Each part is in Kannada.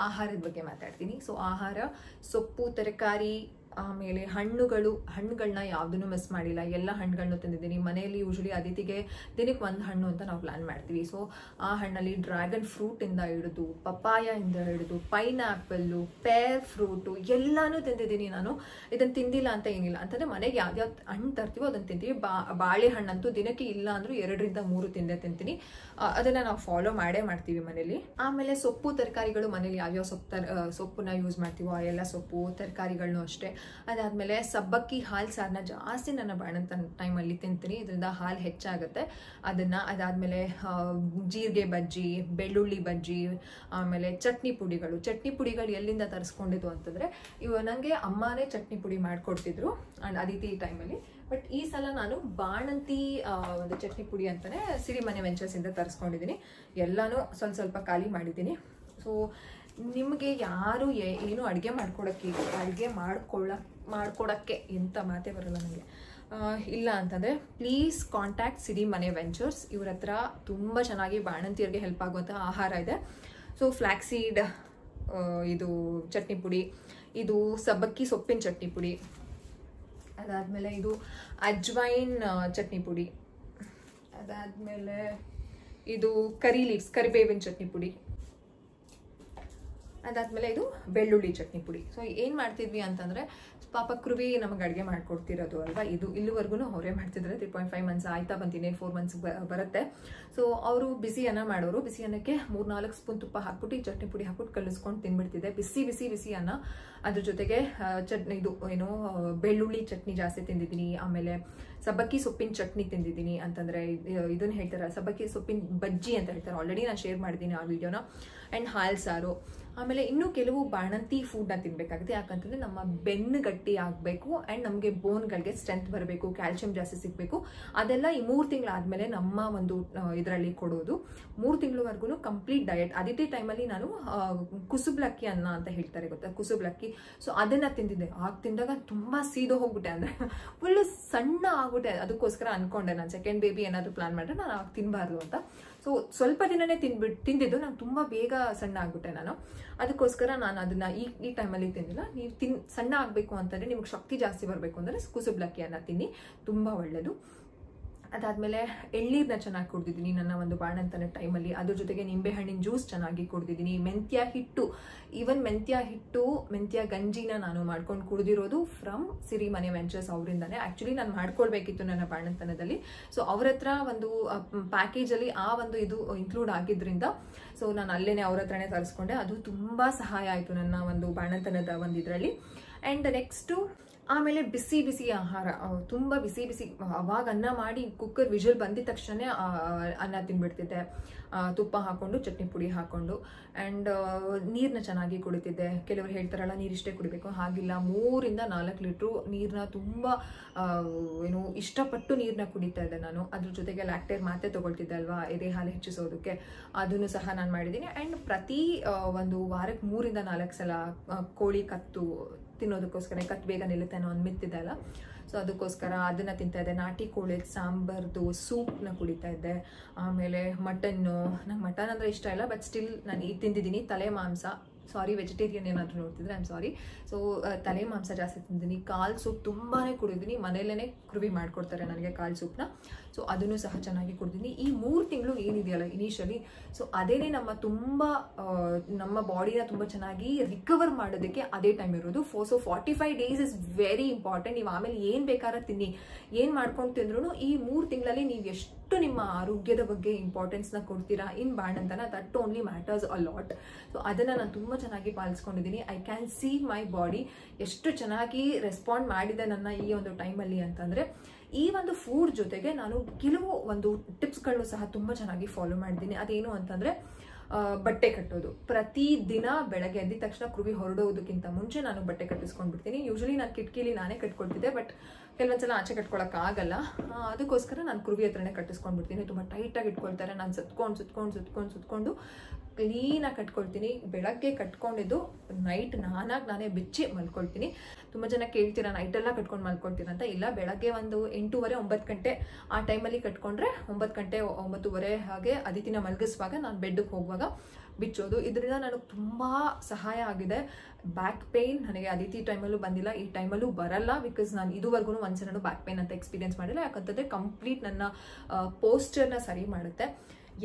ಆಹಾರದ ಬಗ್ಗೆ ಮಾತಾಡ್ತೀನಿ. ಸೊ ಆಹಾರ, ಸೊಪ್ಪು, ತರಕಾರಿ, ಆಮೇಲೆ ಹಣ್ಣುಗಳನ್ನ ಯಾವುದನ್ನು ಮಿಸ್ ಮಾಡಿಲ್ಲ. ಎಲ್ಲ ಹಣ್ಣುಗಳನ್ನೂ ತಿಂದಿದ್ದೀನಿ. ಮನೆಯಲ್ಲಿ ಯೂಶಲಿ ಅದಿತಿಗೆ ದಿನಕ್ಕೆ ಒಂದು ಹಣ್ಣು ಅಂತ ನಾವು ಪ್ಲಾನ್ ಮಾಡ್ತೀವಿ. ಸೊ ಆ ಹಣ್ಣಲ್ಲಿ ಡ್ರ್ಯಾಗನ್ ಫ್ರೂಟಿಂದ ಹಿಡಿದು, ಪಪಾಯಿಂದ ಹಿಡಿದು, ಪೈನಾಪಲ್ಲು, ಪೇರ್ ಫ್ರೂಟು ಎಲ್ಲನೂ ತಿಂದಿದ್ದೀನಿ ನಾನು. ಇದನ್ನು ತಿಂದಿಲ್ಲ ಅಂತ ಏನಿಲ್ಲ. ಅಂತಂದರೆ ಮನೆಗೆ ಯಾವ್ಯಾವ್ದು ಹಣ್ಣು ತರ್ತೀವೋ ಅದನ್ನು ತಿಂತೀವಿ. ಬಾಳೆಹಣ್ಣಂತೂ ದಿನಕ್ಕೆ ಇಲ್ಲ ಅಂದರೂ 2 ರಿಂದ 3 ತಿಂತೀನಿ. ಅದನ್ನು ನಾವು ಫಾಲೋ ಮಾಡ್ತೀವಿ ಮನೇಲಿ. ಆಮೇಲೆ ಸೊಪ್ಪು ತರಕಾರಿಗಳು, ಮನೇಲಿ ಯಾವ್ಯಾವ ಸೊಪ್ಪನ್ನ ಯೂಸ್ ಮಾಡ್ತೀವೋ ಆ ಎಲ್ಲ ಸೊಪ್ಪು ತರಕಾರಿಗಳನ್ನೂ ಅಷ್ಟೇ. ಅದಾದಮೇಲೆ ಸಬ್ಬಕ್ಕಿ ಹಾಲು ಸಾರನ್ನ ಜಾಸ್ತಿ ನನ್ನ ಬಾಣಂತನ ಟೈಮಲ್ಲಿ ತಿಂತೀನಿ. ಇದರಿಂದ ಹಾಲು ಹೆಚ್ಚಾಗುತ್ತೆ. ಅದಾದಮೇಲೆ ಜೀರಿಗೆ ಬಜ್ಜಿ, ಬೆಳ್ಳುಳ್ಳಿ ಬಜ್ಜಿ, ಆಮೇಲೆ ಚಟ್ನಿ ಪುಡಿಗಳು ಎಲ್ಲಿಂದ ತರಿಸ್ಕೊಂಡಿದ್ದು ಅಂತಂದರೆ ನನಗೆ ಅಮ್ಮನೇ ಚಟ್ನಿ ಪುಡಿ ಮಾಡಿಕೊಡ್ತಿದ್ರು ಅದಿತಿ ಟೈಮಲ್ಲಿ. ಬಟ್ ಈ ಸಲ ನಾನು ಬಾಣಂತಿ ಒಂದು ಚಟ್ನಿ ಪುಡಿ ಅಂತಲೇ ಸಿರಿಮನೆ ವೆಂಚರ್ಸಿಂದ ತರಿಸ್ಕೊಂಡಿದ್ದೀನಿ. ಎಲ್ಲನೂ ಸ್ವಲ್ಪ ಖಾಲಿ ಮಾಡಿದ್ದೀನಿ. ಸೊ ನಿಮಗೆ ಯಾರು ಏನು ಅಡುಗೆ ಮಾಡ್ಕೊಡೋಕ್ಕೆ ಎಂಥ ಮಾತೇ ಬರಲ್ಲ ನನಗೆ ಇಲ್ಲ ಅಂತಂದರೆ ಪ್ಲೀಸ್ ಕಾಂಟ್ಯಾಕ್ಟ್ ಸಿರಿಮನೆ ವೆಂಚರ್ಸ್. ಇವ್ರ ಹತ್ರ ತುಂಬ ಚೆನ್ನಾಗಿ ಬಾಣಂತಿಯರಿಗೆ ಹೆಲ್ಪ್ ಆಗುವಂಥ ಆಹಾರ ಇದೆ. ಸೊ ಫ್ಲ್ಯಾಕ್ಸೀಡ್ ಇದು ಚಟ್ನಿ ಪುಡಿ, ಇದು ಸಬ್ಬಕ್ಕಿ ಸೊಪ್ಪಿನ ಚಟ್ನಿ ಪುಡಿ, ಅದಾದಮೇಲೆ ಇದು ಅಜ್ವೈನ್ ಚಟ್ನಿ ಪುಡಿ, ಅದಾದಮೇಲೆ ಇದು ಕರಿಬೇವಿನ ಚಟ್ನಿ ಪುಡಿ, ಅದಾದಮೇಲೆ ಇದು ಬೆಳ್ಳುಳ್ಳಿ ಚಟ್ನಿ ಪುಡಿ. ಸೊ ಏನು ಮಾಡ್ತಿದ್ವಿ ಅಂತಂದರೆ ಪಾಪ ಕೃವಿ ನಮಗೆ ಅಡುಗೆ ಮಾಡ್ಕೊಡ್ತಿರೋದು ಅಲ್ವಾ. ಇಲ್ಲಿವರೆಗೂ ಅವರೇ ಮಾಡ್ತಿದ್ದಾರೆ. 3.5 ಮಂತ್ಸ್ ಆಯ್ತಾ ಬಂತೀನಿ, 4 ಮಂತ್ಸ್ ಬರುತ್ತೆ. ಸೊ ಅವರು ಬಿಸಿ ಅನ್ನ ಮಾಡೋರು. ಬಿಸಿ ಅನ್ನಕ್ಕೆ 3-4 ಸ್ಪೂನ್ ತುಪ್ಪ ಹಾಕ್ಬಿಟ್ಟು ಈ ಚಟ್ನಿ ಪುಡಿ ಹಾಕ್ಬಿಟ್ಟು ಕಲಿಸ್ಕೊಂಡು ತಿನ್ಬಿಡ್ತಿದ್ದೆ. ಬಿಸಿ ಅನ್ನ. ಅದ್ರ ಜೊತೆಗೆ ಬೆಳ್ಳುಳ್ಳಿ ಚಟ್ನಿ ಜಾಸ್ತಿ ತಿಂದಿದ್ದೀನಿ. ಆಮೇಲೆ ಸಬ್ಬಕ್ಕಿ ಸೊಪ್ಪಿನ ಚಟ್ನಿ ತಿಂದಿದ್ದೀನಿ. ಅಂತಂದರೆ ಇದನ್ನು ಹೇಳ್ತಾರೆ ಸಬ್ಬಕ್ಕಿ ಸೊಪ್ಪಿನ ಬಜ್ಜಿ ಅಂತ ಹೇಳ್ತಾರೆ. ಆಲ್ರೆಡಿ ನಾನು ಶೇರ್ ಮಾಡಿದ್ದೀನಿ ಆ ವಿಡಿಯೋನ. ಆ್ಯಂಡ್ ಹಾಲು ಸಾರು. ಆಮೇಲೆ ಇನ್ನೂ ಕೆಲವು ಬಾಣಂತಿ ಫುಡ್ನ ತಿನ್ನಬೇಕಾಗುತ್ತೆ. ಯಾಕಂತಂದರೆ ನಮ್ಮ ಬೆನ್ನು ಗಟ್ಟಿ ಆಗಬೇಕು ಆ್ಯಂಡ್ ನಮಗೆ ಬೋನ್ಗಳಿಗೆ ಸ್ಟ್ರೆಂತ್ ಬರಬೇಕು, ಕ್ಯಾಲ್ಶಿಯಂ ಜಾಸ್ತಿ ಸಿಗಬೇಕು. ಅದೆಲ್ಲ ಈ 3 ತಿಂಗಳಾದಮೇಲೆ ನಮ್ಮ ಒಂದು ಇದರಲ್ಲಿ ಕೊಡೋದು. 3 ತಿಂಗಳವರೆಗೂ ಕಂಪ್ಲೀಟ್ ಡಯಟ್. ಅದಿತಿ ಟೈಮಲ್ಲಿ ನಾನು ಕುಸುಬ್ಲಕ್ಕಿ ಅನ್ನ ಅಂತ ಹೇಳ್ತಾರೆ ಗೊತ್ತಾ, ಕುಸುಬ್ಲಕ್ಕಿ. ಸೊ ಅದನ್ನು ತಿಂದಿದ್ದೆ. ತಿಂದಾಗ ತುಂಬ ಸೀದೋ ಹೋಗ್ಬಿಟ್ಟೆ, ಅಂದರೆ ಫುಲ್ಲು ಸಣ್ಣ ಆಗ್ಬಿಟ್ಟೆ. ಅದಕ್ಕೋಸ್ಕರ ಅಂದ್ಕೊಂಡೆ ನಾನು ಸೆಕೆಂಡ್ ಬೇಬಿ ಏನಾದರೂ ಪ್ಲಾನ್ ಮಾಡಿದ್ರೆ ನಾನು ಆಗ ತಿನ್ನಬಾರ್ದು ಅಂತ. ಸೊ ಸ್ವಲ್ಪ ದಿನನೇ ತಿಂದಿದ್ದು ನಾನು ತುಂಬ ಬೇಗ ಸಣ್ಣ ಆಗ್ಬಿಟ್ಟೆ ನಾನು. ಅದಕ್ಕೋಸ್ಕರ ನಾನು ಅದನ್ನು ಈ ಟೈಮಲ್ಲಿ ತಿಂದಿಲ್ಲ. ನೀವು ಸಣ್ಣ ಆಗಬೇಕು ಅಂತಂದರೆ, ನಿಮ್ಗೆ ಶಕ್ತಿ ಜಾಸ್ತಿ ಬರಬೇಕು ಅಂದರೆ ಕುಸುಬ್ಲಕ್ಕಿಯನ್ನು ತಿನ್ನಿ, ತುಂಬ ಒಳ್ಳೆಯದು. ಅದಾದಮೇಲೆ ಎಳ್ನೀರನ್ನ ಚೆನ್ನಾಗಿ ಕುಡ್ದಿದ್ದೀನಿ ನನ್ನ ಒಂದು ಬಾಣಂತನ ಟೈಮಲ್ಲಿ. ಅದ್ರ ಜೊತೆಗೆ ನಿಂಬೆಹಣ್ಣಿನ ಜ್ಯೂಸ್ ಚೆನ್ನಾಗಿ ಕುಡ್ದಿದ್ದೀನಿ. ಮೆಂತ್ಯ ಗಂಜಿನ ನಾನು ಮಾಡ್ಕೊಂಡು ಕುಡಿದಿರೋದು ಫ್ರಮ್ ಸಿರಿಮನೆ ವೆಂಚರ್ಸ್ ಅವರಿಂದಾನೆ. ಆ್ಯಕ್ಚುಲಿ ನಾನು ಮಾಡ್ಕೊಳ್ಬೇಕಿತ್ತು ನನ್ನ ಬಾಣಂತನದಲ್ಲಿ. ಸೊ ಅವ್ರ ಹತ್ರ ಒಂದು ಪ್ಯಾಕೇಜಲ್ಲಿ ಆ ಒಂದು ಇದು ಇನ್ಕ್ಲೂಡ್ ಆಗಿದ್ದರಿಂದ ಸೊ ನಾನು ಅಲ್ಲೇ ಅವ್ರ ಹತ್ರನೇ ತರಿಸ್ಕೊಂಡೆ. ಅದು ತುಂಬ ಸಹಾಯ ಆಯಿತು ನನ್ನ ಒಂದು ಬಾಣಂತನದ ಒಂದು ಇದರಲ್ಲಿ. ಆ್ಯಂಡ್ ನೆಕ್ಸ್ಟು ಆಮೇಲೆ ಬಿಸಿ ಆಹಾರ, ತುಂಬ ಬಿಸಿ ಅವಾಗ ಅನ್ನ ಮಾಡಿ ಕುಕ್ಕರ್ ವಿಷಲ್ ಬಂದಿದ ತಕ್ಷಣ ಅನ್ನ ತಿನ್ಬಿಡ್ತಿದ್ದೆ, ತುಪ್ಪ ಹಾಕ್ಕೊಂಡು ಚಟ್ನಿ ಪುಡಿ ಹಾಕ್ಕೊಂಡು. ಆ್ಯಂಡ್ ನೀರನ್ನ ಚೆನ್ನಾಗಿ ಕುಡಿತಿದ್ದೆ. ಕೆಲವರು ಹೇಳ್ತಾರಲ್ಲ ನೀರಿಷ್ಟೇ ಕುಡಿಬೇಕು, ಹಾಗಿಲ್ಲ. 3 ರಿಂದ 4 ಲೀಟ್ರು ನೀರನ್ನ ತುಂಬ ಇಷ್ಟಪಟ್ಟು ನೀರನ್ನ ಕುಡಿತಾ ಇದ್ದೆ ನಾನು. ಅದ್ರ ಜೊತೆಗೆ ಲ್ಯಾಕ್ಟೇಟ್ ಮಾತ್ರೆ ತೊಗೊಳ್ತಿದ್ದೆ ಅಲ್ವಾ, ಎದೆ ಹಾಲು ಹೆಚ್ಚಿಸೋದಕ್ಕೆ, ಅದನ್ನು ಸಹ ನಾನು ಮಾಡಿದ್ದೀನಿ. ಆ್ಯಂಡ್ ಪ್ರತಿ ಒಂದು ವಾರಕ್ಕೆ 3 ರಿಂದ 4 ಸಲ ಕೋಳಿ ಕತ್ತು ತಿನ್ನೋದಕ್ಕೋಸ್ಕರ, ಕತ್ತು ಬೇಗ ನಿಲ್ಲುತ್ತೆ ಅನ್ನೋ ಒಂದು ಮಿತ್ತಿದೆ ಅಲ್ಲ, ಸೊ ಅದಕ್ಕೋಸ್ಕರ ಅದನ್ನು ತಿಂತಾ ಇದ್ದೆ. ನಾಟಿ ಕೋಳಿ ಸಾಂಬಾರ್ದು ಸೂಪ್ನ ಕುಡಿತಾ ಇದ್ದೆ. ಆಮೇಲೆ ಮಟನ್ನು, ನಂಗೆ ಮಟನ್ ಅಂದರೆ ಇಷ್ಟ ಇಲ್ಲ, ಬಟ್ ಸ್ಟಿಲ್ ನಾನು ತಿಂದಿದ್ದೀನಿ. ತಲೆ ಮಾಂಸ, ಸಾರಿ ವೆಜಿಟೇರಿಯನ್ ಏನಾದರೂ ನೋಡ್ತಿದ್ರೆ ಐ ಆಮ್ ಸಾರಿ. ಸೊ ತಲೆ ಮಾಂಸ ಜಾಸ್ತಿ ತಿಂದಿದ್ದೀನಿ. ಕಾಲು ಸೂಪ್ ತುಂಬಾ ಕುಡಿದಿದ್ದೀನಿ. ಮನೆಯಲ್ಲೇ ಕೃವಿ ಮಾಡಿಕೊಡ್ತಾರೆ ನನಗೆ ಕಾಲು ಸೂಪ್ನ. ಸೊ ಅದನ್ನು ಸಹ ಚೆನ್ನಾಗಿ ಕುಡಿದಿದ್ದೀನಿ. ಈ 3 ತಿಂಗಳು ಏನಿದೆಯಲ್ಲ ಇನಿಷಿಯಲಿ, ಸೊ ಅದೇನೇ ನಮ್ಮ ಬಾಡಿನ ತುಂಬ ಚೆನ್ನಾಗಿ ರಿಕವರ್ ಮಾಡೋದಕ್ಕೆ ಅದೇ ಟೈಮ್ ಇರೋದು. So 45 days is very important. ನೀವು ಆಮೇಲೆ ಏನು ಬೇಕಾದ್ರೆ ತಿನ್ನಿ, ಏನು ಮಾಡ್ಕೊಂಡು ತಿಂದ್ರೂ ಈ 3 ತಿಂಗಳಲ್ಲಿ ನೀವು ಎಷ್ಟು ನಿಮ್ಮ ಆರೋಗ್ಯದ ಬಗ್ಗೆ ಇಂಪಾರ್ಟೆನ್ಸ್ನ ಕೊಡ್ತೀರಾ ಇನ್ ಬಾಣಂತನ, that only matters a lot. So ಅದನ್ನು ನಾನು ತುಂಬ ಚೆನ್ನಾಗಿ ಪಾಲಿಸ್ಕೊಂಡಿದ್ದೀನಿ. I can see my body ಎಷ್ಟು ಚೆನ್ನಾಗಿ ರೆಸ್ಪಾಂಡ್ ಮಾಡಿದೆ ನನ್ನ ಈ ಒಂದು ಟೈಮಲ್ಲಿ ಅಂತಂದರೆ. ಈ ಒಂದು ಫುಡ್ ಜೊತೆಗೆ ನಾನು ಕೆಲವು ಒಂದು ಟಿಪ್ಸ್ಗಳನ್ನು ಸಹ ತುಂಬ ಚೆನ್ನಾಗಿ ಫಾಲೋ ಮಾಡಿದ್ದೀನಿ. ಅದೇನು ಅಂತಂದರೆ ಬಟ್ಟೆ ಕಟ್ಟೋದು. ಪ್ರತಿ ದಿನ ಬೆಳಗ್ಗೆ ಎದ್ದ ತಕ್ಷಣ ಕೃವಿ ಹೊರಡೋದಕ್ಕಿಂತ ಮುಂಚೆ ನಾನು ಬಟ್ಟೆ ಕಟ್ಟಿಸ್ಕೊಂಡ್ಬಿಡ್ತೀನಿ. ಯೂಶಲಿ ನಾನು ಕಿಟಕಿಲಿ ನಾನೇ ಕಟ್ಕೊಳ್ತಿದ್ದೆ, ಬಟ್ ಕೆಲವೊಂದ್ಸಲ ಆಚೆ ಕಟ್ಕೊಳಕ್ಕಾಗಲ್ಲ. ಅದಕ್ಕೋಸ್ಕರ ನಾನು ಕೃವಿ ಹತ್ರನೇ ಕಟ್ಟಿಸ್ಕೊಂಡ್ಬಿಡ್ತೀನಿ. ತುಂಬ ಟೈಟಾಗಿ ಇಟ್ಕೊಳ್ತಾರೆ. ನಾನು ಸುತ್ಕೊಂಡು ಕ್ಲೀನಾಗಿ ಕಟ್ಕೊಳ್ತೀನಿ. ಬೆಳಗ್ಗೆ ಕಟ್ಕೊಂಡಿದ್ದು ನೈಟ್ ನಾನೇ ಬಿಚ್ಚಿ ಮಲ್ಕೊಳ್ತೀನಿ. ತುಂಬ ಜನ ಕೇಳ್ತೀರಾ ನೈಟೆಲ್ಲ ಕಟ್ಕೊಂಡು ಮಲ್ಕೊಳ್ತೀರಾ ಅಂತ. ಇಲ್ಲ, ಬೆಳಗ್ಗೆ ಒಂದು 8:30 9 ಗಂಟೆ ಆ ಟೈಮಲ್ಲಿ ಕಟ್ಕೊಂಡ್ರೆ 9 ಗಂಟೆ 9:30 ಹಾಗೆ ಅದಿತಿನ ಮಲಗಿಸುವಾಗ ನಾನು ಬೆಡ್ಗೆ ಹೋಗುವಾಗ ಬಿಚ್ಚೋದು. ಇದರಿಂದ ನನಗೆ ತುಂಬ ಸಹಾಯ ಆಗಿದೆ. ಬ್ಯಾಕ್ ಪೇಯ್ನ್ ನನಗೆ ಅದಿತಿ ಟೈಮಲ್ಲೂ ಬಂದಿಲ್ಲ, ಈ ಟೈಮಲ್ಲೂ ಬರಲ್ಲ. ಬಿಕಾಸ್ ನಾನು ಇದುವರೆಗೂ ಒಂದ್ಸಲ ಬ್ಯಾಕ್ ಪೇಯ್ನ್ ಅಂತ ಎಕ್ಸ್ಪೀರಿಯನ್ಸ್ ಮಾಡಿಲ್ಲ. ಯಾಕಂತಂದರೆ ಕಂಪ್ಲೀಟ್ ನನ್ನ ಪೋಸ್ಚರ್ನ ಸರಿ ಮಾಡುತ್ತೆ.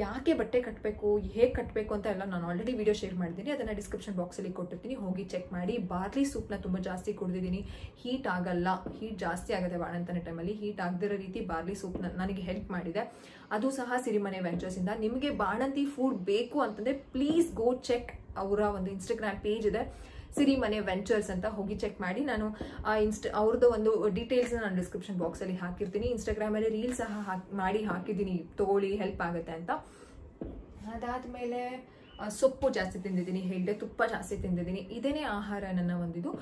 ಯಾಕೆ ಬಟ್ಟೆ ಕಟ್ಟಬೇಕು, ಹೇಗೆ ಕಟ್ಟಬೇಕು ಅಂತ ಎಲ್ಲ ನಾನು ಆಲ್ರೆಡಿ ವಿಡಿಯೋ ಶೇರ್ ಮಾಡಿದ್ದೀನಿ, ಅದನ್ನು ಡಿಸ್ಕ್ರಿಪ್ಷನ್ ಬಾಕ್ಸಲ್ಲಿ ಕೊಟ್ಟಿರ್ತೀನಿ, ಹೋಗಿ ಚೆಕ್ ಮಾಡಿ. ಬಾರ್ಲಿ ಸೂಪ್ನ ತುಂಬ ಜಾಸ್ತಿ ಕುಡಿದಿದ್ದೀನಿ, ಹೀಟ್ ಆಗಲ್ಲ, ಹೀಟ್ ಜಾಸ್ತಿ ಆಗುತ್ತೆ ಬಾಣಂತನ ಟೈಮಲ್ಲಿ. ಹೀಟ್ ಆಗದಿರೋ ರೀತಿ ಬಾರ್ಲಿ ಸೂಪ್ನ ನನಗೆ ಹೆಲ್ಪ್ ಮಾಡಿದೆ. ಅದು ಸಹ ಸಿರಿಮನೆ ವೆಂಚರ್ಸಿಂದ. ನಿಮಗೆ ಬಾಣಂತಿ ಫುಡ್ ಬೇಕು ಅಂತಂದರೆ ಪ್ಲೀಸ್ ಗೋ ಚೆಕ್, ಅವರ ಒಂದು ಇನ್ಸ್ಟಾಗ್ರಾಮ್ ಪೇಜ್ ಇದೆ ಸಿರಿಮನೆ ವೆಂಚರ್ಸ್ ಅಂತ, ಹೋಗಿ ಚೆಕ್ ಮಾಡಿ. ನಾನು ಅವ್ರದ್ದು ಒಂದು ಡೀಟೇಲ್ಸ್ನ ನಾನು ಡಿಸ್ಕ್ರಿಪ್ಷನ್ ಬಾಕ್ಸಲ್ಲಿ ಹಾಕಿರ್ತೀನಿ. ಇನ್ಸ್ಟಾಗ್ರಾಮಲ್ಲಿ ರೀಲ್ ಸಹ ಮಾಡಿ ಹಾಕಿದ್ದೀನಿ, ತಗೊಳ್ಳಿ, ಹೆಲ್ಪ್ ಆಗುತ್ತೆ ಅಂತ. ಅದಾದಮೇಲೆ ಸೊಪ್ಪು ಜಾಸ್ತಿ ತಿಂದಿದ್ದೀನಿ, ಹೇಳಿದೆ, ತುಪ್ಪ ಜಾಸ್ತಿ ತಿಂದಿದ್ದೀನಿ. ಇದೇನೇ ಆಹಾರ ನನ್ನ ಒಂದಿದು.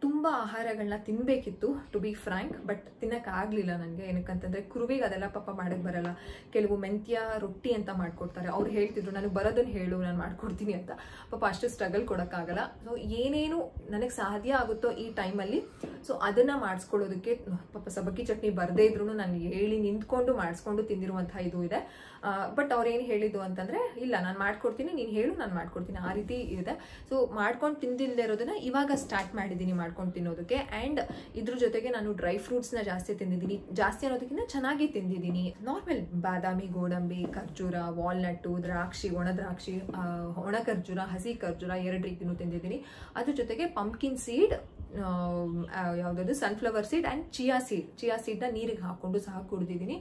ತುಂಬ ಆಹಾರಗಳನ್ನ ತಿನ್ನಬೇಕಿತ್ತು ಟು ಬಿ ಫ್ರ್ಯಾಂಕ್, ಬಟ್ ತಿನ್ನೋಕ್ಕಾಗಲಿಲ್ಲ ನನಗೆ. ಏನಕ್ಕಂತಂದರೆ ಕುರುವಿಗೆ ಅದೆಲ್ಲ ಪಾಪ ಮಾಡೋಕ್ಕೆ ಬರಲ್ಲ. ಕೆಲವು ಮೆಂತ್ಯ ರೊಟ್ಟಿ ಅಂತ ಮಾಡ್ಕೊಡ್ತಾರೆ, ಅವ್ರು ಹೇಳ್ತಿದ್ರು ನನಗೆ ಬರೋದನ್ನು ಹೇಳು, ನಾನು ಮಾಡ್ಕೊಡ್ತೀನಿ ಅಂತ. ಪಾಪ ಅಷ್ಟು ಸ್ಟ್ರಗಲ್ ಕೊಡೋಕ್ಕಾಗಲ್ಲ. ಸೊ ಏನೇನು ನನಗೆ ಸಾಧ್ಯ ಆಗುತ್ತೋ ಈ ಟೈಮಲ್ಲಿ, ಸೊ ಅದನ್ನು ಮಾಡಿಸ್ಕೊಳ್ಳೋದಕ್ಕೆ ಪಾಪ ಸಬ್ಬಕ್ಕಿ ಚಟ್ನಿ ಬರದೇ ಇದ್ರೂ ನಾನು ಹೇಳಿ ನಿಂತ್ಕೊಂಡು ಮಾಡಿಸ್ಕೊಂಡು ತಿಂದಿರುವಂಥ ಇದು ಇದೆ. ಬಟ್ ಅವ್ರೇನು ಹೇಳಿದ್ದು ಅಂತಂದರೆ, ಇಲ್ಲ ನಾನು ಮಾಡ್ಕೊಡ್ತೀನಿ, ನೀನು ಹೇಳು ನಾನು ಮಾಡ್ಕೊಡ್ತೀನಿ, ಆ ರೀತಿ ಇದೆ. ಸೊ ಮಾಡ್ಕೊಂಡು ತಿಂದಿಲ್ಲದೆ ಇರೋದನ್ನ ಇವಾಗ ಸ್ಟಾರ್ಟ್ ಮಾಡಿದ್ದೀನಿ ಮಾಡ್ಕೊಂಡು ತಿನ್ನೋದಕ್ಕೆ. ಆ್ಯಂಡ್ ಇದ್ರ ಜೊತೆಗೆ ನಾನು ಡ್ರೈ ಫ್ರೂಟ್ಸ್ನ ಜಾಸ್ತಿ ತಿಂದಿದ್ದೀನಿ. ಜಾಸ್ತಿ ಅನ್ನೋದಕ್ಕಿಂತ ಚೆನ್ನಾಗಿ ತಿಂದಿದ್ದೀನಿ. ನಾರ್ಮಲ್ ಬಾದಾಮಿ, ಗೋಡಂಬಿ, ಖರ್ಜೂರ, ವಾಲ್ನಟ್ಟು, ದ್ರಾಕ್ಷಿ, ಒಣ ದ್ರಾಕ್ಷಿ, ಒಣ ಖರ್ಜೂರ, ಹಸಿ ಖರ್ಜೂರ 2 ರೀತಿನೂ ತಿಂದಿದ್ದೀನಿ. ಅದ್ರ ಜೊತೆಗೆ ಪಂಪ್ಕಿನ್ ಸೀಡ್, ಯಾವುದಾದ್ರು ಸನ್ಫ್ಲವರ್ ಸೀಡ್ ಆ್ಯಂಡ್ ಚಿಯಾ ಸೀಡ್ನ ನೀರಿಗೆ ಹಾಕ್ಕೊಂಡು ಸಹ ಕುಡಿದಿದ್ದೀನಿ.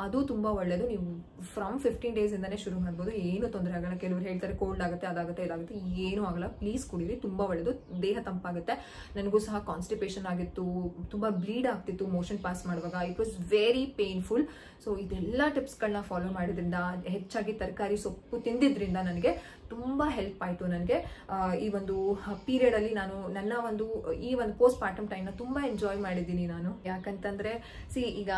ಅದು ತುಂಬ ಒಳ್ಳೆಯದು. ನೀವು ಫ್ರಮ್ 15 ಡೇಸಿಂದನೇ ಶುರು ಮಾಡ್ಬೋದು, ಏನು ತೊಂದರೆ ಆಗಲ್ಲ. ಕೆಲವರು ಹೇಳ್ತಾರೆ ಕೋಲ್ಡ್ ಆಗುತ್ತೆ, ಅದಾಗುತ್ತೆ, ಇದಾಗುತ್ತೆ, ಏನೂ ಆಗಲ್ಲ. ಪ್ಲೀಸ್ ಕುಡೀರಿ, ತುಂಬ ಒಳ್ಳೆಯದು, ದೇಹ ತಂಪಾಗುತ್ತೆ. ನನಗೂ ಸಹ ಕಾನ್ಸ್ಟಿಪೇಷನ್ ಆಗಿತ್ತು, ತುಂಬ ಬ್ಲೀಡ್ ಆಗ್ತಿತ್ತು ಮೋಷನ್ ಪಾಸ್ ಮಾಡುವಾಗ. It was very painful. So ಇದೆಲ್ಲ ಟಿಪ್ಸ್ಗಳನ್ನ ಫಾಲೋ ಮಾಡಿದ್ರಿಂದ, ಹೆಚ್ಚಾಗಿ ತರಕಾರಿ ಸೊಪ್ಪು ತಿಂದಿದ್ರಿಂದ ನನಗೆ ತುಂಬ ಹೆಲ್ಪ್ ಆಯಿತು. ನನಗೆ ಈ ಒಂದು ಪೀರಿಯಡಲ್ಲಿ ನಾನು ನನ್ನ ಈ ಒಂದು ಪೋಸ್ಟ್ ಪಾರ್ಟಮ್ ಟೈಮ್ನ ತುಂಬ ಎಂಜಾಯ್ ಮಾಡಿದ್ದೀನಿ ನಾನು. ಯಾಕಂತಂದರೆ ಈಗ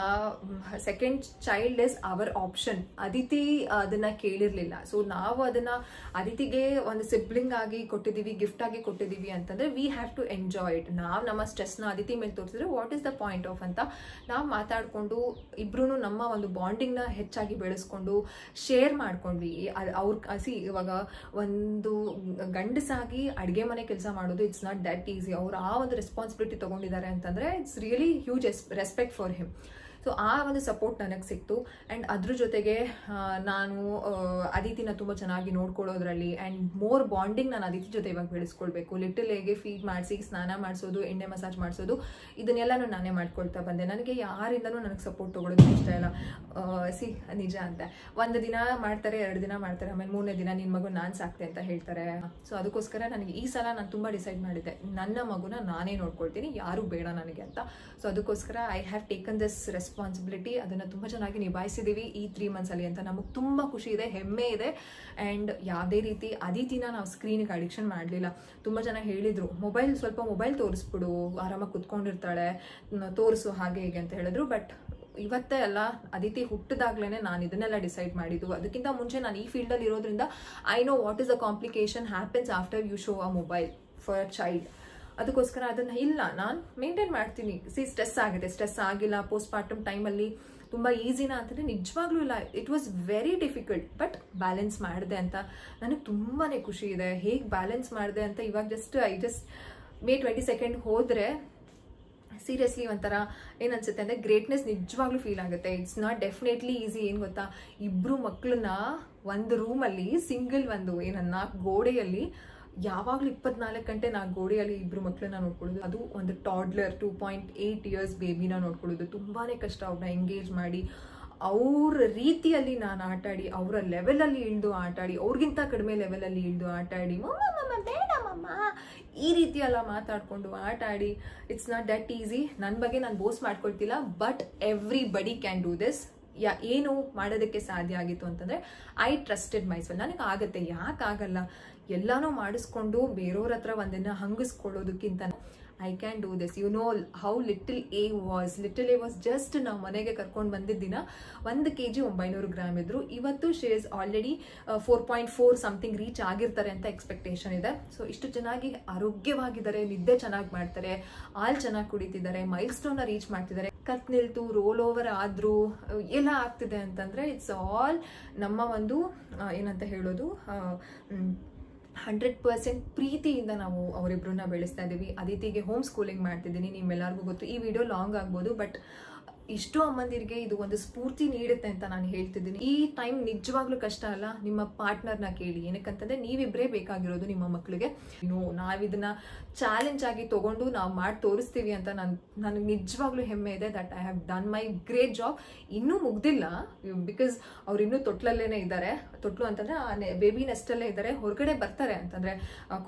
second child is our option. Aditi ಅದನ್ನು ಕೇಳಿರಲಿಲ್ಲ. ಸೊ ನಾವು ಅದನ್ನು ಅದಿತಿಗೆ ಒಂದು ಸಿಬ್ಲಿಂಗ್ ಆಗಿ ಕೊಟ್ಟಿದ್ದೀವಿ, ಗಿಫ್ಟ್ ಆಗಿ ಕೊಟ್ಟಿದ್ದೀವಿ ಅಂತಂದರೆ we have to enjoy it. ನಾವು ನಮ್ಮ ಸ್ಟ್ರೆಸ್ನ ಅದಿತಿ ಮೇಲೆ ತೋರಿಸಿದ್ರೆ what is the point of ಅಂತ ನಾವು ಮಾತಾಡಿಕೊಂಡು ಇಬ್ರು ನಮ್ಮ ಒಂದು ಬಾಂಡಿಂಗ್ನ ಹೆಚ್ಚಾಗಿ ಬೆಳೆಸ್ಕೊಂಡು ಶೇರ್ ಮಾಡ್ಕೊಂಡ್ವಿ. ಇವಾಗ ಒಂದು ಗಂಡಸಾಗಿ ಅಡುಗೆ ಮನೆ ಕೆಲಸ ಮಾಡೋದು ಇಟ್ಸ್ ನಾಟ್ ದಟ್ ಈಸಿ. ಅವ್ರು ಆ ಒಂದು ರೆಸ್ಪಾನ್ಸಿಬಿಲಿಟಿ ತೊಗೊಂಡಿದ್ದಾರೆ ಅಂತಂದರೆ it's really huge respect for him. So ಆ ಒಂದು ಸಪೋರ್ಟ್ ನನಗೆ ಸಿಕ್ತು. ಆ್ಯಂಡ್ ಅದ್ರ ಜೊತೆಗೆ ನಾನು ಅದಿತಿನ ತುಂಬ ಚೆನ್ನಾಗಿ ನೋಡ್ಕೊಳ್ಳೋದ್ರಲ್ಲಿ ಆ್ಯಂಡ್ ಮೋರ್ ಬಾಂಡಿಂಗ್ ನಾನು ಅದಿತಿ ಜೊತೆ ಇವಾಗ ಬೆಳೆಸ್ಕೊಳ್ಬೇಕು. ಲಿಟಲ್ ಹೇಗೆ ಫೀಡ್ ಮಾಡಿಸಿ, ಸ್ನಾನ ಮಾಡಿಸೋದು, ಎಣ್ಣೆ ಮಸಾಜ್ ಮಾಡಿಸೋದು, ಇದನ್ನೆಲ್ಲನೂ ನಾನೇ ಮಾಡ್ಕೊಳ್ತಾ ಬಂದೆ. ನನಗೆ ಯಾರಿಂದನೂ ನನಗೆ ಸಪೋರ್ಟ್ ತೊಗೊಳೋದು ಇಷ್ಟ ಇಲ್ಲ. ನಿಜ ಅಂತ ಒಂದು ದಿನ ಮಾಡ್ತಾರೆ, 2 ದಿನ ಮಾಡ್ತಾರೆ, ಆಮೇಲೆ 3ನೇ ದಿನ ನಿನ್ನ ಮಗು ನಾನು ಸಾಕ್ತೆ ಅಂತ ಹೇಳ್ತಾರೆ. ಸೊ ಅದಕ್ಕೋಸ್ಕರ ನನಗೆ ಈ ಸಲ ನಾನು ತುಂಬ ಡಿಸೈಡ್ ಮಾಡಿದ್ದೆ, ನನ್ನ ಮಗುನ ನಾನೇ ನೋಡ್ಕೊಳ್ತೀನಿ, ಯಾರೂ ಬೇಡ ನನಗೆ ಅಂತ. ಸೊ ಅದಕ್ಕೋಸ್ಕರ I have taken this responsibility. ಅದನ್ನು ತುಂಬ ಚೆನ್ನಾಗಿ ನಿಭಾಯಿಸಿದ್ದೀವಿ ಈ 3 ಮಂತ್ಸಲ್ಲಿ ಅಂತ ನಮಗೆ ತುಂಬ ಖುಷಿ ಇದೆ, ಹೆಮ್ಮೆ ಇದೆ. ಆ್ಯಂಡ್ ಯಾವುದೇ ರೀತಿ ಅದಿತಿನ ನಾವು ಸ್ಕ್ರೀನಿಗೆ ಅಡಿಕ್ಷನ್ ಮಾಡಲಿಲ್ಲ. ತುಂಬ ಜನ ಹೇಳಿದರು, ಸ್ವಲ್ಪ ಮೊಬೈಲ್ ತೋರಿಸ್ಬಿಡು, ಆರಾಮಾಗಿ ಕುತ್ಕೊಂಡಿರ್ತಾಳೆ, ತೋರಿಸು ಹಾಗೆ ಹೀಗೆ ಅಂತ ಹೇಳಿದ್ರು. ಬಟ್ ಇವತ್ತೇ ಅಲ್ಲ, ಅದಿತಿ ಹುಟ್ಟಿದಾಗ್ಲೇ ನಾನು ಇದನ್ನೆಲ್ಲ ಡಿಸೈಡ್ ಮಾಡಿದ್ದು. ಅದಕ್ಕಿಂತ ಮುಂಚೆ ನಾನು ಈ ಫೀಲ್ಡಲ್ಲಿ ಇರೋದ್ರಿಂದ I know what is the complication happens after you show a mobile for a child. ಅದಕ್ಕೋಸ್ಕರ ಅದನ್ನು ಇಲ್ಲ, ನಾನು ಮೇಂಟೈನ್ ಮಾಡ್ತೀನಿ. ಸ್ಟ್ರೆಸ್ ಆಗುತ್ತೆ, ಸ್ಟ್ರೆಸ್ ಆಗಿಲ್ಲ. ಪೋಸ್ಟ್ ಪಾರ್ಟಮ್ ಟೈಮಲ್ಲಿ ತುಂಬ ಈಸಿನಾ ಅಂತಂದರೆ ನಿಜವಾಗ್ಲೂ ಇಲ್ಲ. It was very difficult, but balance ಮಾಡಿದೆ ಅಂತ ನನಗೆ ತುಂಬಾ ಖುಷಿ ಇದೆ. ಹೇಗೆ ಬ್ಯಾಲೆನ್ಸ್ ಮಾಡಿದೆ ಅಂತ ಇವಾಗ ಮೇ 22 ಹೋದರೆ ಸೀರಿಯಸ್ಲಿ ಒಂಥರ ಏನನ್ಸುತ್ತೆ ಅಂದರೆ ಗ್ರೇಟ್ನೆಸ್ ನಿಜವಾಗ್ಲೂ ಫೀಲ್ ಆಗುತ್ತೆ. It's not definitely easy. ಏನು ಗೊತ್ತಾ, 2 ಮಕ್ಕಳನ್ನ ಒಂದು ರೂಮಲ್ಲಿ ಸಿಂಗಲ್ 4 ಗೋಡೆಯಲ್ಲಿ ಯಾವಾಗಲೂ 24 ಗಂಟೆ 4 ಗೋಡೆಯಲ್ಲಿ 2 ಮಕ್ಕಳನ್ನ ನೋಡ್ಕೊಳ್ಳೋದು, ಅದು ಒಂದು ಟಾಡ್ಲರ್ 2.8 ಇಯರ್ಸ್ ಬೇಬಿನ ನೋಡ್ಕೊಳ್ಳೋದು ತುಂಬಾ ಕಷ್ಟ. ಅವ್ರನ್ನ ಎಂಗೇಜ್ ಮಾಡಿ ಅವ್ರ ರೀತಿಯಲ್ಲಿ ನಾನು ಆಟಾಡಿ, ಅವರ ಲೆವೆಲಲ್ಲಿ ಇಳಿದು ಆಟಾಡಿ, ಅವ್ರಿಗಿಂತ ಕಡಿಮೆ ಲೆವೆಲಲ್ಲಿ ಇಳಿದು ಆಟಾಡಿ, ಮಮ್ಮ ಬೇಡ ಮಮ್ಮ ಈ ರೀತಿ ಎಲ್ಲ ಮಾತಾಡಿಕೊಂಡು ಆಟಾಡಿ, ಇಟ್ಸ್ ನಾಟ್ ದಟ್ ಈಸಿ. ನನ್ನ ಬಗ್ಗೆ ನಾನು ಬೋಸ್ ಮಾಡ್ಕೊಳ್ತಿಲ್ಲ, but everybody can do this. ಏನು ಮಾಡೋದಕ್ಕೆ ಸಾಧ್ಯ ಆಗಿತ್ತು ಅಂತಂದರೆ ಐ ಟ್ರಸ್ಟೆಡ್ ಮೈಸೆಲ್ಫ್. ನನಗೆ ಆಗುತ್ತೆ, ಯಾಕಾಗಲ್ಲ, ಎಲ್ಲನೂ ಮಾಡಿಸ್ಕೊಂಡು ಬೇರೆಯವ್ರ ಹತ್ರ ಒಂದನ್ನು ಹಂಗಿಸ್ಕೊಳ್ಳೋದಕ್ಕಿಂತ I can do this. You know how little A was. Little A was just ನಾವು ಮನೆಗೆ ಕರ್ಕೊಂಡು ಬಂದಿದ್ದ ದಿನ 1 kg 900 ಗ್ರಾಮ್ ಇದ್ರು. ಇವತ್ತು she is already 4.4 something reach ಆಗಿರ್ತಾರೆ ಅಂತ ಎಕ್ಸ್ಪೆಕ್ಟೇಷನ್ ಇದೆ. ಸೊ ಇಷ್ಟು ಚೆನ್ನಾಗಿ ಆರೋಗ್ಯವಾಗಿದ್ದಾರೆ, ನಿದ್ದೆ ಚೆನ್ನಾಗಿ ಮಾಡ್ತಾರೆ, ಹಾಲು ಚೆನ್ನಾಗಿ ಕುಡಿತಿದ್ದಾರೆ, ಮೈಲ್ ಸ್ಟೋನ್ನ ರೀಚ್ ಮಾಡ್ತಿದ್ದಾರೆ. ಕತ್ ನಿಲ್ತು, ರೋಲ್ ಓವರ್ ಆದರೂ ಎಲ್ಲ ಆಗ್ತಿದೆ ಅಂತಂದರೆ ಇಟ್ಸ್ ಆಲ್ ನಮ್ಮ ಒಂದು ಏನಂತ ಹೇಳೋದು 100% ಪ್ರೀತಿಯಿಂದ ನಾವು ಅವರಿಬ್ಬರನ್ನ ಬೆಳೆಸ್ತಾ ಇದ್ದೀವಿ. ಅದಿತಿಗೆ ಹೋಮ್ ಸ್ಕೂಲಿಂಗ್ ಮಾಡ್ತಿದ್ದೀನಿ, ನಿಮ್ಮೆಲ್ಲರಿಗೂ ಗೊತ್ತು. ಈ ವಿಡಿಯೋ ಲಾಂಗ್ ಆಗ್ಬೋದು, ಬಟ್ ಇಷ್ಟೋ ಅಮ್ಮಂದಿರಿಗೆ ಇದು ಒಂದು ಸ್ಫೂರ್ತಿ ನೀಡುತ್ತೆ ಅಂತ ನಾನು ಹೇಳ್ತಿದ್ದೀನಿ. ಈ ಟೈಮ್ ನಿಜವಾಗ್ಲೂ ಕಷ್ಟ ಅಲ್ಲ, ನಿಮ್ಮ ಪಾರ್ಟ್ನರ್ನ ಕೇಳಿ. ಏನಕ್ಕಂತಂದ್ರೆ ನೀವಿಬ್ಬರೇ ಬೇಕಾಗಿರೋದು ನಿಮ್ಮ ಮಕ್ಕಳಿಗೆ. ನಾವಿದನ್ನ ಚಾಲೆಂಜ್ ಆಗಿ ತಗೊಂಡು ನಾವು ಮಾಡಿ ತೋರಿಸ್ತೀವಿ ಅಂತ ನನಗೆ ನಿಜವಾಗ್ಲೂ ಹೆಮ್ಮೆ ಇದೆ. That I have done my great job. ಇನ್ನೂ ಮುಗ್ದಿಲ್ಲ, ಬಿಕಾಸ್ ಅವ್ರು ಇನ್ನೂ ತೊಟ್ಲಲ್ಲೇನೆ ಇದ್ದಾರೆ. ತೊಟ್ಲು ಅಂತಂದ್ರೆ ಬೇಬಿ ನೆಸ್ಟಲ್ಲೇ ಇದ್ದಾರೆ. ಹೊರಗಡೆ ಬರ್ತಾರೆ ಅಂತಂದ್ರೆ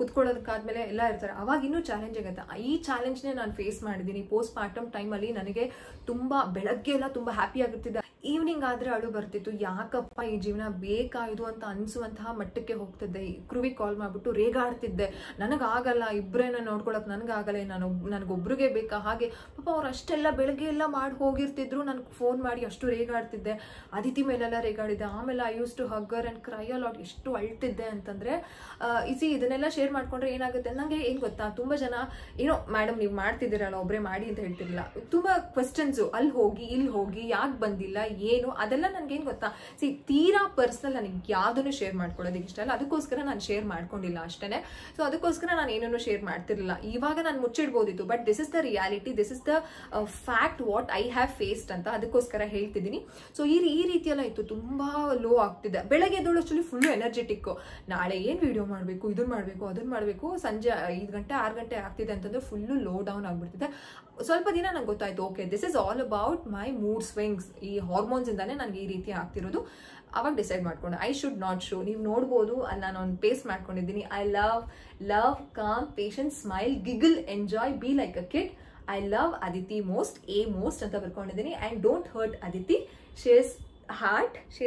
ಕುತ್ಕೊಳ್ಳೋದಕ್ಕಾದ್ಮೇಲೆ ಎಲ್ಲ ಇರ್ತಾರೆ. ಅವಾಗ ಇನ್ನೂ ಚಾಲೆಂಜ್ ಆಗುತ್ತೆ. ಈ ಚಾಲೆಂಜ್ನೇ ನಾನು ಫೇಸ್ ಮಾಡಿದ್ದೀನಿ. ಪೋಸ್ಟ್ ಪಾರ್ಟಮ್ ಟೈಮಲ್ಲಿ ನನಗೆ ತುಂಬಾ ಬೆಳಗ್ಗೆ ಎಲ್ಲ ತುಂಬಾ ಹ್ಯಾಪಿ ಆಗಿರ್ತಿದ್ದೆ, ಈವ್ನಿಂಗ್ ಆದ್ರೆ ಅಳು ಬರ್ತಿತ್ತು. ಯಾಕಪ್ಪ ಈ ಜೀವನ ಬೇಕಾಯ್ದು ಅಂತ ಅನ್ಸುವಂತಹ ಮಟ್ಟಕ್ಕೆ ಹೋಗ್ತಿದ್ದೆ. ಕ್ರುವಿ ಕಾಲ್ ಮಾಡ್ಬಿಟ್ಟು ರೇಗಾಡ್ತಿದ್ದೆ, ನನಗಾಗಲ್ಲ, ಇಬ್ಬರೇನ ನೋಡ್ಕೊಳಕ್ ನನಗಾಗಲ್ಲ, ನನಗೊಬ್ರಿಗೆ ಬೇಕಾ ಹಾಗೆ. ಪಾಪ ಅವ್ರು ಅಷ್ಟೆಲ್ಲ ಬೆಳಗ್ಗೆ ಎಲ್ಲ ಮಾಡಿ ಹೋಗಿರ್ತಿದ್ರು, ನನ್ಗೆ ಫೋನ್ ಮಾಡಿ ಅಷ್ಟು ರೇಗಾಡ್ತಿದ್ದೆ. ಅದಿತಿ ಮೇಲೆಲ್ಲ ರೇಗಾಡಿದ್ದೆ. ಆಮೇಲೆ I use to hug her and cry a lot. ಎಷ್ಟು ಅಳ್ತಿದ್ದೆ ಅಂತಂದ್ರೆ ಇದನ್ನೆಲ್ಲ ಶೇರ್ ಮಾಡ್ಕೊಂಡ್ರೆ ಏನಾಗುತ್ತೆ ನಂಗೆ ಏನ್ ಗೊತ್ತಾ, ತುಂಬಾ ಜನ ಏನೋ ಮೇಡಮ್ ನೀವು ಮಾಡ್ತಿದ್ದೀರಲ್ಲ ಒಬ್ರೇ ಮಾಡಿ ಅಂತ ಹೇಳ್ತಿರ್ಲಿಲ್ಲ. ತುಂಬಾ ಕ್ವೆಶ್ಚನ್ಸ್, ಅಲ್ಲಿ ಹೋಗಿ ಇಲ್ಲಿ ಹೋಗಿ ಯಾಕೆ ಬಂದಿಲ್ಲ ಏನು, ಅದೆಲ್ಲ ನನ್ಗೇನ್ ಗೊತ್ತಾ, ತೀರಾ ಪರ್ಸನಲ್ ನನಗೆ ಯಾವ್ದನ್ನು ಶೇರ್ ಮಾಡ್ಕೊಳ್ಳೋದಕ್ಕೆ ಇಷ್ಟ ಅಲ್ಲ. ಅದಕ್ಕೋಸ್ಕರ ನಾನು ಶೇರ್ ಮಾಡ್ಕೊಂಡಿಲ್ಲ ಅಷ್ಟೇನೆ. ಸೊ ಅದಕ್ಕೋಸ್ಕರ ನಾನು ಏನನ್ನು ಶೇರ್ ಮಾಡ್ತಿರ್ಲಿಲ್ಲ. ಇವಾಗ ನಾನು ಮುಚ್ಚಿಡ್ಬೋದಿತ್ತು, but this is the reality, this is the fact what I have faced ಅಂತ ಅದಕ್ಕೋಸ್ಕರ ಹೇಳ್ತಿದ್ದೀನಿ. ಸೊ ಈ ರೀತಿಯೆಲ್ಲ ಇತ್ತು, ತುಂಬಾ ಲೋ ಆಗ್ತಿದೆ. ಬೆಳಗ್ಗೆ ಎದ್ದೋಳಷ್ಟರಲ್ಲಿ ಫುಲ್ಲು ಎನರ್ಜೆಟಿಕ್. ನಾಳೆ ಏನ್ ವಿಡಿಯೋ ಮಾಡಬೇಕು, ಇದನ್ನ ಮಾಡಬೇಕು ಅದನ್ನ ಮಾಡಬೇಕು, ಸಂಜೆ 5 ಗಂಟೆ 6 ಗಂಟೆ ಆಗ್ತಿದೆ ಅಂತಂದ್ರೆ ಫುಲ್ಲು ಲೋ ಡೌನ್ ಆಗ್ಬಿಡ್ತಿದೆ. ಸ್ವಲ್ಪ ದಿನ ನಂಗೆ ಗೊತ್ತಾಯ್ತು, okay this is all about my mood swings. ಈ ಹಾರ್ಮೋನ್ಸ್ ಇಂದಾನೆ ನನಗೆ ಈ ರೀತಿ ಆಗ್ತಿರೋದು. ಅವಾಗ ಡಿಸೈಡ್ ಮಾಡ್ಕೊಂಡೆ ಐ ಶುಡ್ ನಾಟ್ ಶೋ. ನೀವು ನೋಡ್ಬೋದು, ಅಲ್ಲಿ ನಾನು ಒಂದು ಪೇಸ್ಟ್ ಮಾಡ್ಕೊಂಡಿದ್ದೀನಿ. I love calm patience smile giggle enjoy be like a kid. I love Aditi most ಅಂತ ಬರ್ಕೊಂಡಿದ್ದೀನಿ. And don't hurt Aditi, she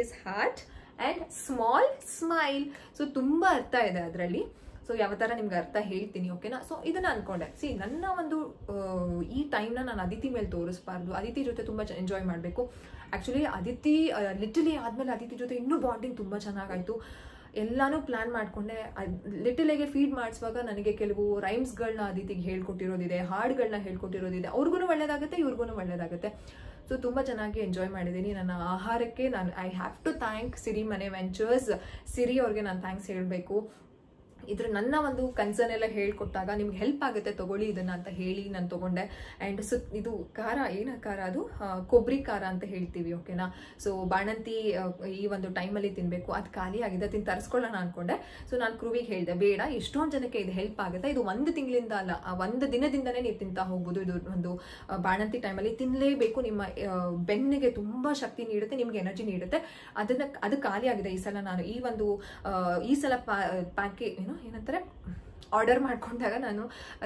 is heart and small smile. So ತುಂಬಾ ಅರ್ಥ ಇದೆ ಅದರಲ್ಲಿ. ಸೊ ಯಾವ ಥರ ನಿಮ್ಗೆ ಅರ್ಥ ಹೇಳ್ತೀನಿ, ಓಕೆನಾ. ಸೊ ಇದನ್ನ ಅನ್ಕೊಂಡೆ, ನನ್ನ ಒಂದು ಈ ಟೈಮ್ನ ನಾನು ಅದಿತಿ ಮೇಲೆ ತೋರಿಸ್ಬಾರ್ದು. ಅದಿತಿ ಜೊತೆ ತುಂಬ ಎಂಜಾಯ್ ಮಾಡಬೇಕು. ಆ್ಯಕ್ಚುಲಿ ಅದಿತಿ ಲಿಟಲಿ ಆದಮೇಲೆ ಅದಿತಿ ಜೊತೆ ಇನ್ನೂ ಬಾಂಡಿಂಗ್ ತುಂಬ ಚೆನ್ನಾಗಾಯಿತು. ಎಲ್ಲಾನು ಪ್ಲಾನ್ ಮಾಡಿಕೊಂಡೆ. ಲಿಟಲಿಗೆ ಫೀಡ್ ಮಾಡಿಸುವಾಗ ನನಗೆ ಕೆಲವು ರೈಮ್ಸ್ಗಳನ್ನ ಅದಿತಿಗೆ ಹೇಳ್ಕೊಟ್ಟಿರೋದಿದೆ, ಹಾಡುಗಳನ್ನ ಹೇಳ್ಕೊಟ್ಟಿರೋದಿದೆ. ಅವ್ರಿಗೂ ಒಳ್ಳೇದಾಗುತ್ತೆ, ಇವ್ರಿಗೂ ಒಳ್ಳೇದಾಗುತ್ತೆ. ಸೊ ತುಂಬ ಚೆನ್ನಾಗಿ ಎಂಜಾಯ್ ಮಾಡಿದ್ದೀನಿ. ನನ್ನ ಆಹಾರಕ್ಕೆ ಐ ಹ್ಯಾವ್ ಟು ಥ್ಯಾಂಕ್ ಸಿರಿ ಮನೆ ವೆಂಚರ್ಸ್. ಸಿರಿ ಅವ್ರಿಗೆ ನಾನು ಥ್ಯಾಂಕ್ಸ್ ಹೇಳಬೇಕು. ಇದ್ರ ನನ್ನ ಒಂದು ಕನ್ಸರ್ನ್ ಎಲ್ಲ ಹೇಳ್ಕೊಟ್ಟಾಗ ನಿಮ್ಗೆ ಹೆಲ್ಪ್ ಆಗುತ್ತೆ ತಗೊಳ್ಳಿ ಇದನ್ನ ಅಂತ ಹೇಳಿ ನಾನು ತಗೊಂಡೆ. ಆ್ಯಂಡ್ ಇದು ಖಾರ, ಏನ ಖಾರ ಅದು ಕೊಬ್ಬರಿ ಖಾರ ಅಂತ ಹೇಳ್ತೀವಿ, ಓಕೆನಾ. ಸೊ ಬಾಣಂತಿ ಈ ಒಂದು ಟೈಮಲ್ಲಿ ತಿನ್ನಬೇಕು, ಅದು ಖಾಲಿ ಆಗಿದೆ, ತರಿಸ್ಕೊಳ್ಳೋಣ ಅನ್ಕೊಂಡೆ. ಸೊ ನಾನು ಕ್ರುವಿಗೆ ಹೇಳಿದೆ, ಬೇಡ, ಎಷ್ಟೊಂದು ಜನಕ್ಕೆ ಇದು ಹೆಲ್ಪ್ ಆಗುತ್ತೆ, ಇದು 1 ತಿಂಗಳಿಂದ ಅಲ್ಲ, 1 ದಿನದಿಂದನೇ ನೀವು ತಿಂತಾ ಹೋಗ್ಬೋದು. ಇದು ಒಂದು ಬಾಣಂತಿ ಟೈಮಲ್ಲಿ ತಿನ್ನಲೇಬೇಕು. ನಿಮ್ಮ ಬೆನ್ನಿಗೆ ತುಂಬ ಶಕ್ತಿ ನೀಡುತ್ತೆ, ನಿಮ್ಗೆ ಎನರ್ಜಿ ನೀಡುತ್ತೆ. ಅದು ಖಾಲಿ ಆಗಿದೆ ಈ ಸಲ. ನಾನು ಈ ಸಲ ಏನಂತಾರೆ ಆರ್ಡರ್ ಮಾಡ್ಕೊಂಡಾಗ ನಾನು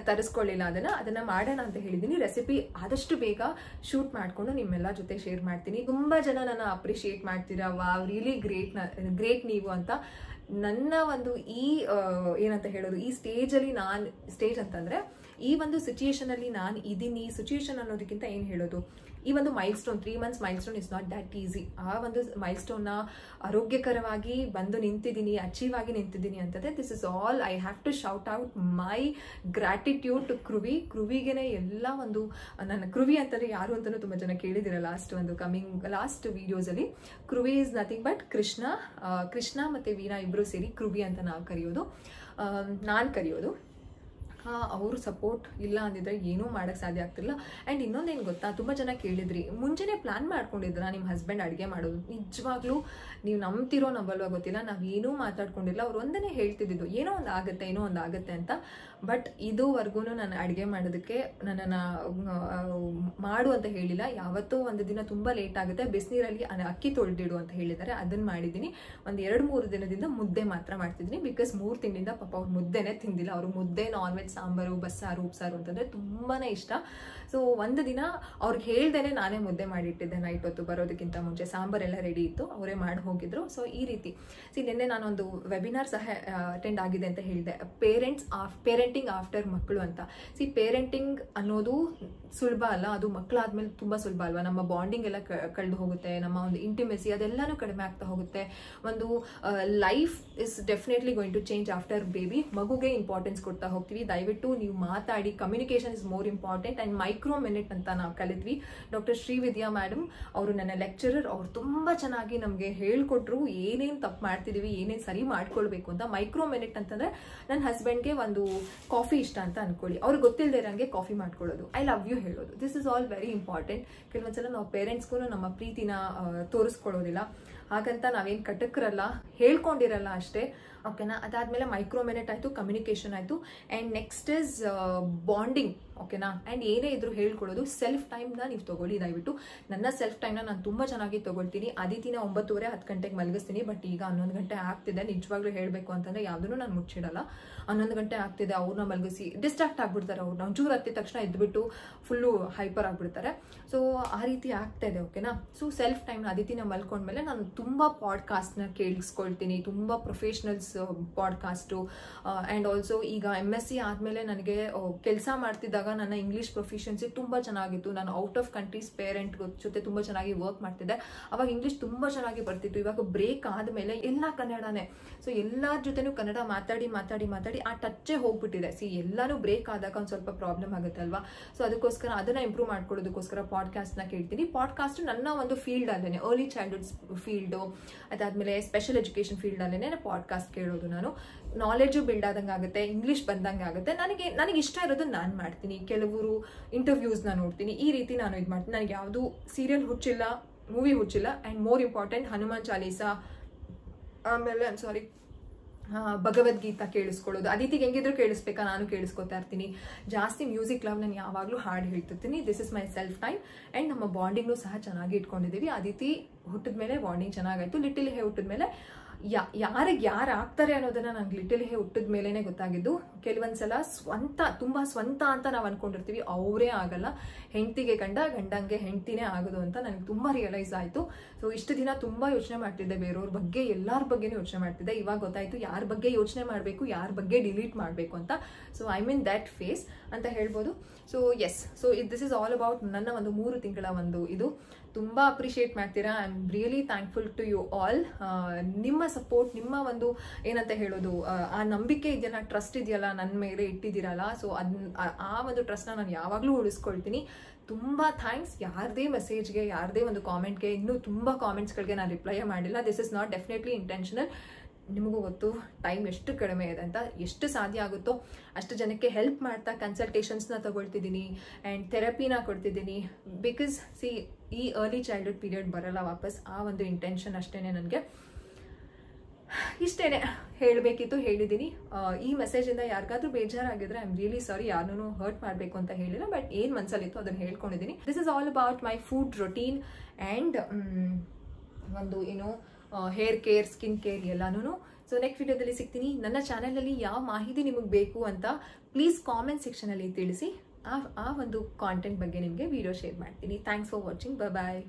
ತರಿಸ್ಕೊಳ್ಳಿಲ್ಲ. ಅದನ್ನ ಮಾಡೋಣ ಅಂತ ಹೇಳಿದ್ದೀನಿ. ರೆಸಿಪಿ ಆದಷ್ಟು ಬೇಗ ಶೂಟ್ ಮಾಡಿಕೊಂಡು ನಿಮ್ಮೆಲ್ಲ ಜೊತೆ ಶೇರ್ ಮಾಡ್ತೀನಿ. ತುಂಬ ಜನ ನನ್ನ ಅಪ್ರಿಷಿಯೇಟ್ ಮಾಡ್ತೀರಾ, ವಾವ್ ರಿಯಲಿ ಗ್ರೇಟ್ ನೀವು ಅಂತ. ನನ್ನ ಒಂದು ಏನಂತ ಹೇಳೋದು, ಈ ಸ್ಟೇಜ್ ಅಂತಂದ್ರೆ ಈ ಒಂದು ಸಿಚುಯೇಷನ್ ಅಲ್ಲಿ ನಾನು ಇದೀನಿ. ಸಿಚುಯೇಷನ್ ಅನ್ನೋದಕ್ಕಿಂತ ಏನು ಹೇಳೋದು, ಈ ಒಂದು milestone 3 months milestone is not that easy. ಆ ಒಂದು ಮೈಲ್ಸ್ಟೋನ್ನ ಆರೋಗ್ಯಕರವಾಗಿ ಬಂದು ನಿಂತಿದ್ದೀನಿ, ಅಚೀವ್ ಆಗಿ ನಿಂತಿದ್ದೀನಿ ಅಂತಂದ್ರೆ this is all I have to shout out my gratitude to ಕ್ರುವಿಗೆನೆ ಎಲ್ಲ ಒಂದು. ನನ್ನ ಕ್ರುವಿ ಅಂತಂದ್ರೆ ಯಾರು ಅಂತಲೂ ತುಂಬ ಜನ ಕೇಳಿದಿರ ಲಾಸ್ಟ್ ವಿಡಿಯೋಸಲ್ಲಿ. Kruvi is nothing but Krishna ಮತ್ತು ವೀಣಾ ಇಬ್ಬರು ಸೇರಿ ಕ್ರುವಿ ಅಂತ ನಾನು ಕರೆಯೋದು. ಅವರು ಸಪೋರ್ಟ್ ಇಲ್ಲ ಅಂದಿದ್ರೆ ಏನೂ ಮಾಡೋಕ್ಕೆ ಸಾಧ್ಯ ಆಗ್ತಿಲ್ಲ. ಆ್ಯಂಡ್ ಇನ್ನೊಂದೇನು ಗೊತ್ತಾ, ತುಂಬ ಜನ ಕೇಳಿದ್ರಿ, ಮುಂಚೆನೇ ಪ್ಲ್ಯಾನ್ ಮಾಡ್ಕೊಂಡಿದ್ರ ನಿಮ್ಮ ಹಸ್ಬೆಂಡ್ ಅಡುಗೆ ಮಾಡೋದು? ನಿಜವಾಗ್ಲೂ ನೀವು ನಂಬಲ್ವ ಗೊತ್ತಿಲ್ಲ, ನಾವೇನೂ ಮಾತಾಡ್ಕೊಂಡಿಲ್ಲ. ಅವ್ರು ಒಂದನೇ ಹೇಳ್ತಿದ್ದು ಏನೋ ಒಂದು ಆಗುತ್ತೆ ಅಂತ. ಬಟ್ ಇದುವರೆಗೂ ನಾನು ಅಡುಗೆ ಮಾಡೋದಕ್ಕೆ ನನ್ನನ್ನು ಮಾಡು ಅಂತ ಹೇಳಿಲ್ಲ. ಯಾವತ್ತೋ ಒಂದು ದಿನ ತುಂಬ ಲೇಟ್ ಆಗುತ್ತೆ, ಬಿಸಿನೀರಲ್ಲಿ ಅಕ್ಕಿ ತೊಳೆದಿಡು ಅಂತ ಹೇಳಿದ್ದಾರೆ, ಅದನ್ನು ಮಾಡಿದ್ದೀನಿ. ಒಂದು 2-3 ದಿನದಿಂದ ಮುದ್ದೆ ಮಾತ್ರ ಮಾಡ್ತಿದ್ದೀನಿ. ಬಿಕಾಸ್ 3 ತಿಂಗಳಿಂದ ಪಾಪ ಅವ್ರು ಮುದ್ದೆನೇ ತಿಂದಿಲ್ಲ. ಅವರು ಮುದ್ದೆ, ನಾನ್ ವೆಜ್, ಸಾಂಬಾರು, ಬಸ್ಸಾರು, ಉಪ್ಸಾರು ಅಂತಂದರೆ ತುಂಬಾ ಇಷ್ಟ. ಸೊ ಒಂದು ದಿನ ಅವ್ರಿಗೆ ಹೇಳ್ದೇನೆ ನಾನೇ ಮುದ್ದೆ ಮಾಡಿಟ್ಟಿದ್ದೆ. ನೈಟ್ ಹೊತ್ತು ಬರೋದಕ್ಕಿಂತ ಮುಂಚೆ ಸಾಂಬಾರೆಲ್ಲ ರೆಡಿ ಇತ್ತು, ಅವರೇ ಮಾಡಿ ಹೋಗಿದ್ರು. ಸೊ ಈ ರೀತಿ ನಿನ್ನೆ ನಾನೊಂದು ವೆಬಿನಾರ್ ಸಹ ಅಟೆಂಡ್ ಆಗಿದೆ ಅಂತ ಹೇಳಿದೆ, ಪೇರೆಂಟಿಂಗ್ ಆಫ್ಟರ್ ಮಕ್ಕಳು ಅಂತ. ಪೇರೆಂಟಿಂಗ್ ಅನ್ನೋದು ಸುಲಭ ಅಲ್ಲ, ಅದು ಮಕ್ಕಳಾದ್ಮೇಲೆ ತುಂಬ ಸುಲಭ ಅಲ್ವಾ. ನಮ್ಮ ಬಾಂಡಿಂಗ್ ಎಲ್ಲ ಕಳೆದು ಹೋಗುತ್ತೆ, ನಮ್ಮ ಒಂದು ಇಂಟಿಮೆಸಿ ಅದೆಲ್ಲನೂ ಕಡಿಮೆ ಆಗ್ತಾ ಹೋಗುತ್ತೆ. ಒಂದು life is definitely going to change after baby. ಮಗುಗೆ ಇಂಪಾರ್ಟೆನ್ಸ್ ಕೊಡ್ತಾ ಹೋಗ್ತೀವಿ, ದಯವಿಟ್ಟು ನೀವು ಮಾತಾಡಿ. Communication is more important. And micro minute ಅಂತ ನಾವು ಕಲಿತ್ವಿ. ಡಾಕ್ಟರ್ ಶ್ರೀವಿದ್ಯಾ ಮೇಡಮ್ ಅವರು ನನ್ನ ಲೆಕ್ಚರರ್. ಅವರು ತುಂಬ ಚೆನ್ನಾಗಿ ನಮಗೆ ಹೇಳ್ಕೊಟ್ರು ಏನೇನು ತಪ್ಪು ಮಾಡ್ತಿದ್ದೀವಿ, ಏನೇನು ಸರಿ ಮಾಡ್ಕೊಳ್ಬೇಕು ಅಂತ. ಮೈಕ್ರೋ ಮಿನಿಟ್ ಅಂತಂದರೆ ನನ್ನ ಹಸ್ಬೆಂಡ್ಗೆ ಒಂದು ಕಾಫಿ ಇಷ್ಟ ಅಂತ ಅನ್ಕೊಳ್ಳಿ, ಅವ್ರಿಗೆ ಗೊತ್ತಿಲ್ಲದೆ ಇರೋಂಗೆ ಕಾಫಿ ಮಾಡ್ಕೊಳ್ಳೋದು, ಐ ಲವ್ ಯು ಹೇಳೋದು. This is all very important. ಕೆಲವೊಂದ್ಸಲ ನಾವು ಪೇರೆಂಟ್ಸ್ಗೂ ನಮ್ಮ ಪ್ರೀತಿನ ತೋರಿಸ್ಕೊಳ್ಳೋದಿಲ್ಲ, ಹಾಗಂತ ನಾವೇನು ಕಟಕ್ರಲ್ಲ, ಹೇಳ್ಕೊಂಡಿರಲ್ಲ ಅಷ್ಟೇ. ಓಕೆನಾ? ಅದಾದಮೇಲೆ ಮೈಕ್ರೋ ಮಿನಿಟ್ ಆಯಿತು, ಕಮ್ಯುನಿಕೇಷನ್ ಆಯಿತು. And next is bonding. ಓಕೆನಾ? ಆ್ಯಂಡ್ ಏನೇ ಇದ್ರೂ ಹೇಳ್ಕೊಳ್ಳೋದು. ಸೆಲ್ಫ್ ಟೈಮ್ನ ನೀವು ತೊಗೊಳ್ಳಿ ದಯವಿಟ್ಟು. ನನ್ನ ಸೆಲ್ಫ್ ಟೈಮ್ನ ನಾನು ತುಂಬ ಚೆನ್ನಾಗಿ ತೊಗೊಳ್ತೀನಿ. ಅದಿತಿನ 9:30 10 ಗಂಟೆಗೆ ಮಲಗಿಸ್ತೀನಿ. ಬಟ್ ಈಗ 11 ಗಂಟೆ ಆಗ್ತಿದೆ. ನಿಜವಾಗ್ಲೂ ಹೇಳಬೇಕು ಅಂತಂದರೆ ಯಾವುದೂ ನಾನು ಮುಚ್ಚಿಡಲ್ಲ. 11 ಗಂಟೆ ಆಗ್ತಿದೆ, ಅವ್ರನ್ನ ಮಲಗಿಸಿ ಡಿಸ್ಟ್ರಾಕ್ಟ್ ಆಗ್ಬಿಡ್ತಾರೆ. ಅವ್ರು ಒಂಚೂರು ಹತ್ತಿದ ತಕ್ಷಣ ಎದ್ಬಿಟ್ಟು ಫುಲ್ಲು ಹೈಪರ್ ಆಗಿಬಿಡ್ತಾರೆ. ಸೊ ಆ ರೀತಿ ಆಗ್ತಾ ಇದೆ. ಓಕೆನಾ? ಸೊ ಸೆಲ್ಫ್ ಟೈಮ್ನ ಅದಿತಿನ ಮಲ್ಕೊಂಡ್ಮೇಲೆ ನಾನು ತುಂಬ ಪಾಡ್ಕಾಸ್ಟ್ನ ಕೇಳಿಸ್ಕೊಳ್ತೀನಿ, ತುಂಬ ಪ್ರೊಫೆಷ್ನಲ್ಸ್ ಪಾಡ್ಕಾಸ್ಟು. ಆ್ಯಂಡ್ ಆಲ್ಸೋ ಈಗ MSc ಆದಮೇಲೆ ನನಗೆ ಕೆಲಸ ಮಾಡ್ತಿದ್ದಾಗ ನನ್ನ ಇಂಗ್ಲೀಷ್ ಪ್ರೊಫಿಷಿಯನ್ಸಿ ತುಂಬ ಚೆನ್ನಾಗಿತ್ತು. ನಾನು ಔಟ್ ಆಫ್ ಕಂಟ್ರೀಸ್ ಪೇರೆಂಟ್ ಜೊತೆ ತುಂಬ ಚೆನ್ನಾಗಿ ವರ್ಕ್ ಮಾಡ್ತಿದ್ದೆ. ಅವಾಗ ಇಂಗ್ಲೀಷ್ ತುಂಬ ಚೆನ್ನಾಗಿ ಬರ್ತಿತ್ತು. ಇವಾಗ ಬ್ರೇಕ್ ಆದಮೇಲೆ ಎಲ್ಲ ಕನ್ನಡನೇ. ಸೊ ಎಲ್ಲರ ಜೊತೆನೂ ಕನ್ನಡ ಮಾತಾಡಿ ಮಾತಾಡಿ ಮಾತಾಡಿ ಆ ಟಚ್ಚೇ ಹೋಗ್ಬಿಟ್ಟಿದೆ. ಎಲ್ಲನೂ ಬ್ರೇಕ್ ಆದಾಗ ಒಂದು ಸ್ವಲ್ಪ ಪ್ರಾಬ್ಲಮ್ ಆಗುತ್ತೆ ಅಲ್ವಾ? ಸೊ ಅದಕ್ಕೋಸ್ಕರ ಅದನ್ನು ಇಂಪ್ರೂವ್ ಮಾಡ್ಕೊಳ್ಳೋದಕ್ಕೋಸ್ಕರ ಪಾಡ್ಕಾಸ್ಟ್ನ ಕೇಳ್ತೀನಿ. ಪಾಡ್ಕಾಸ್ಟ್ ನನ್ನ ಒಂದು ಫೀಲ್ಡ್ ಅಲ್ಲೇ, ಅರ್ಲಿ ಚೈಲ್ಡ್ಹುಡ್ ಫೀಲ್ಡು, ಅದಾದಮೇಲೆ ಸ್ಪೆಷಲ್ ಎಜುಕೇಷನ್ ಫೀಲ್ಡಲ್ಲೇ ಪಾಡ್ಕಾಸ್ಟ್ ಕೇಳೋದು. ನಾನು ನಾಲೆಡ್ಜು ಬಿಲ್ಡ್ ಆದಂಗೆ ಆಗುತ್ತೆ, ಇಂಗ್ಲೀಷ್ ಬಂದಂಗೆ ಆಗುತ್ತೆ. ನನಗೆ ಇಷ್ಟ ಇರೋದು ನಾನು ಮಾಡ್ತೀನಿ. ಕೆಲವರು ಇಂಟರ್ವ್ಯೂಸ್ನ ನೋಡ್ತೀನಿ, ಈ ರೀತಿ ನಾನು ಇದು ಮಾಡ್ತೀನಿ. ನನಗೆ ಯಾವುದು ಸೀರಿಯಲ್ ಹುಚ್ಚಿಲ್ಲ, ಮೂವಿ ಹುಚ್ಚಿಲ್ಲ. And more important Hanuman Chalisa, ಆಮೇಲೆ ಭಗವದ್ಗೀತಾ ಕೇಳಿಸ್ಕೊಳ್ಳೋದು. ಅದಿತಿಗೆ ಹೆಂಗಿದ್ರು ಕೇಳಿಸ್ಬೇಕಾ, ನಾನು ಕೇಳಿಸ್ಕೊತಾ ಇರ್ತೀನಿ. ಜಾಸ್ತಿ ಮ್ಯೂಸಿಕ್ ಲವ್, ನಾನು ಯಾವಾಗಲೂ ಹಾಡು ಹೇಳ್ತಿರ್ತೀನಿ. This is my self time. And ನಮ್ಮ ಬಾಂಡಿಂಗ್ನು ಸಹ ಚೆನ್ನಾಗಿ ಇಟ್ಕೊಂಡಿದ್ದೀವಿ. ಅದಿತಿ ಹುಟ್ಟಿದ ಮೇಲೆ ಬಾಂಡಿಂಗ್ ಚೆನ್ನಾಗಾಯಿತು. ಲಿಟಲ್ ಹೇ ಹುಟ್ಟಿದ ಮೇಲೆ ಯಾರಿಗೆ ಯಾರು ಆಗ್ತಾರೆ ಅನ್ನೋದನ್ನ ನಂಗೆ ಲಿಟಲ್ ಹೇ ಹುಟ್ಟಿದ ಮೇಲೇ ಗೊತ್ತಾಗಿದ್ದು. ಕೆಲವೊಂದ್ಸಲ ತುಂಬ ಸ್ವಂತ ಅಂತ ನಾವು ಅನ್ಕೊಂಡಿರ್ತೀವಿ, ಅವರೇ ಆಗಲ್ಲ. ಹೆಂಡತಿಗೆ ಗಂಡಂಗೆ ಹೆಂಡತಿನೇ ಆಗೋದು ಅಂತ ನನಗೆ ತುಂಬ ರಿಯಲೈಸ್ ಆಯಿತು. ಸೊ ಇಷ್ಟು ದಿನ ತುಂಬ ಯೋಚನೆ ಮಾಡ್ತಿದ್ದೆ, ಬೇರೆಯವ್ರ ಬಗ್ಗೆ ಎಲ್ಲರ ಬಗ್ಗೆನೂ ಯೋಚನೆ ಮಾಡ್ತಿದ್ದೆ. ಇವಾಗ ಗೊತ್ತಾಯಿತು ಯಾರ ಬಗ್ಗೆ ಯೋಚನೆ ಮಾಡಬೇಕು, ಯಾರ ಬಗ್ಗೆ ಡಿಲೀಟ್ ಮಾಡಬೇಕು ಅಂತ. So I mean that phase ಅಂತ ಹೇಳ್ಬೋದು. So yes, so this is all about ನನ್ನ ಒಂದು 3 ತಿಂಗಳ ಒಂದು ಇದು. ತುಂಬ ಅಪ್ರಿಷಿಯೇಟ್ ಮಾಡ್ತೀರಾ. I am really thankful to you all. ನಿಮ್ಮ ಸಪೋರ್ಟ್, ನಿಮ್ಮ ಒಂದು ಏನಂತ ಹೇಳೋದು, ಆ ನಂಬಿಕೆ ಇದೆಯಲ್ಲ, ಟ್ರಸ್ಟ್ ಇದೆಯಲ್ಲ ನನ್ನ ಮೇಲೆ ಇಟ್ಟಿದ್ದೀರಲ್ಲ. ಸೊ ಆ ಒಂದು ಟ್ರಸ್ಟ್ನ ನಾನು ಯಾವಾಗಲೂ ಉಳಿಸ್ಕೊಳ್ತೀನಿ. ತುಂಬ ಥ್ಯಾಂಕ್ಸ್. ಯಾರದೇ ಮೆಸೇಜ್ಗೆ, ಯಾರದೇ ಒಂದು ಕಾಮೆಂಟ್ಗೆ, ಇನ್ನೂ ತುಂಬ ಕಾಮೆಂಟ್ಸ್ಗಳಿಗೆ ನಾನು ರಿಪ್ಲೈ ಮಾಡಿಲ್ಲ. This is not definitely intentional. ನಿಮಗೂ ಗೊತ್ತು ಟೈಮ್ ಎಷ್ಟು ಕಡಿಮೆ ಇದೆ ಅಂತ. ಎಷ್ಟು ಸಾಧ್ಯ ಆಗುತ್ತೋ ಅಷ್ಟು ಜನಕ್ಕೆ ಹೆಲ್ಪ್ ಮಾಡ್ತಾ ಕನ್ಸಲ್ಟೇಷನ್ಸ್ನ ತಗೊಳ್ತಿದ್ದೀನಿ ಆ್ಯಂಡ್ ಥೆರಪಿನ ಕೊಡ್ತಿದ್ದೀನಿ. ಬಿಕಾಸ್ ಈ ಅರ್ಲಿ ಚೈಲ್ಡ್ಹುಡ್ ಪೀರಿಯಡ್ ಬರಲ್ಲ ವಾಪಸ್. ಆ ಒಂದು ಇಂಟೆನ್ಷನ್ ಅಷ್ಟೇ ನನಗೆ. ಇಷ್ಟೇ ಹೇಳಬೇಕಿತ್ತು, ಹೇಳಿದ್ದೀನಿ. ಈ ಮೆಸೇಜಿಂದ ಯಾರಿಗಾದ್ರೂ ಬೇಜಾರಾಗಿದ್ರೆ ಐ ಆಮ್ ರಿಯಲಿ ಸಾರಿ. ಯಾರನ್ನೂ ಹರ್ಟ್ ಮಾಡಬೇಕು ಅಂತ ಹೇಳಿಲ್ಲ, ಬಟ್ ಏನು ಮನಸ್ಸಲ್ಲಿತ್ತು ಅದನ್ನು ಹೇಳ್ಕೊಂಡಿದ್ದೀನಿ. This is all about my food routine and ಒಂದು ಹೇರ್ ಕೇರ್, ಸ್ಕಿನ್ ಕೇರ್ ಎಲ್ಲನೂ. ಸೊ ನೆಕ್ಸ್ಟ್ ವಿಡಿಯೋದಲ್ಲಿ ಸಿಗ್ತೀನಿ. ನನ್ನ ಚಾನಲಲ್ಲಿ ಯಾವ ಮಾಹಿತಿ ನಿಮಗೆ ಬೇಕು ಅಂತ ಪ್ಲೀಸ್ ಕಾಮೆಂಟ್ ಸೆಕ್ಷನಲ್ಲಿ ತಿಳಿಸಿ. ಆ ಒಂದು ಕಾಂಟೆಂಟ್ ಬಗ್ಗೆ ನಿಮಗೆ ವಿಡಿಯೋ ಶೇರ್ ಮಾಡ್ತೀನಿ. Thanks for watching. ಬಾಯ್.